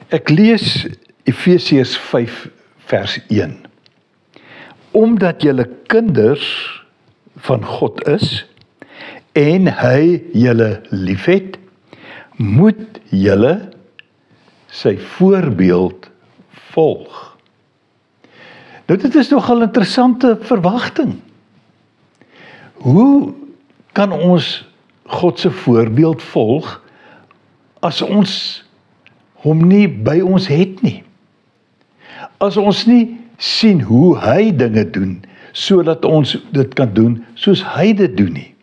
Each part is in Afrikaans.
Ek lees Efesiërs 5 vers 1. Omdat julle kinders van God is en hy julle liefhet, moet julle sy voorbeeld volg. Nou dit is nogal 'n interessante verwagting. Hoe kan ons God se voorbeeld volg as ons hom nie by ons het nie? As ons nie sien hoe hy dinge doen, sodat ons dit kan doen soos hy dit doen nie.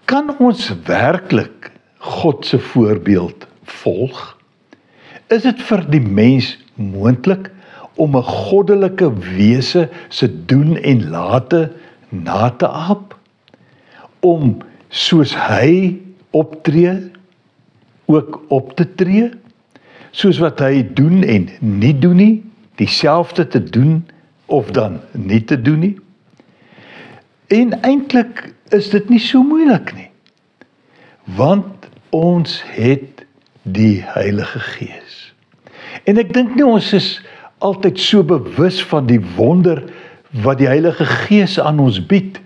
Kan ons werklik God se voorbeeld volg? Is dit vir die mens moontlik om 'n goddelike wese se doen en late na te aap? Om soos hy optree, ook op te tree? Soos wat hy doen en nie doen nie, dieselfde te doen of dan nie te doen nie? En eintlik is dit nie so moeilik nie, want ons het die Heilige Gees. En ek dink nie ons is altyd so bewus van die wonder wat die Heilige Gees aan ons bied,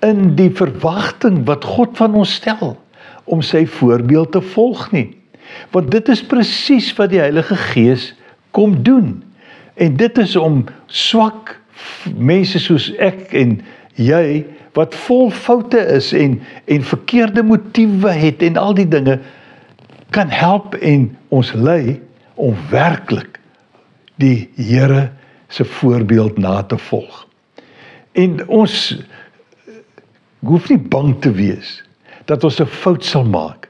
in die verwagting wat God van ons stel, om sy voorbeeld te volg nie. Want dit is presies wat die Heilige Gees kom doen. En dit is om swak mense soos ek en jy, wat vol foute is en verkeerde motiewe het en al die dinge, kan help en ons lei om werklik die Here se voorbeeld na te volg. En ons hoef nie bang te wees dat ons 'n fout sal maak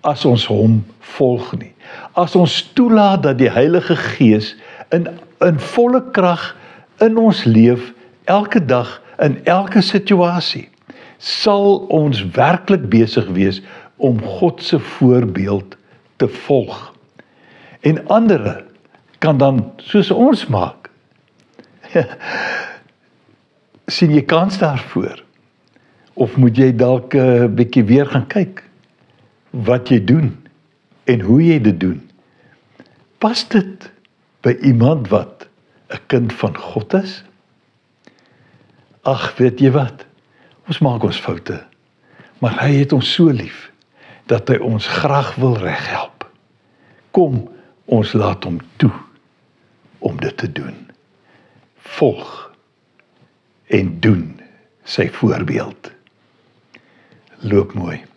as ons hom volg nie. As ons toelaat dat die Heilige Gees in volle krag in ons leef, elke dag, in elke situasie, sal ons werklik besig wees om God se voorbeeld te volg. En ander kan dan soos ons maak. Sien jy kans daarvoor? Of moet jy dalk 'n bietjie weer gaan kyk wat jy doen en hoe jy dit doen? Pas dit by iemand wat 'n kind van God is? Ag, weet jy wat? Ons maak ons foute, maar hy het ons so lief dat hy ons graag wil reghelp. Kom, ons laat hom toe om dit te doen. Volg en doen sy voorbeeld. Loop mooi.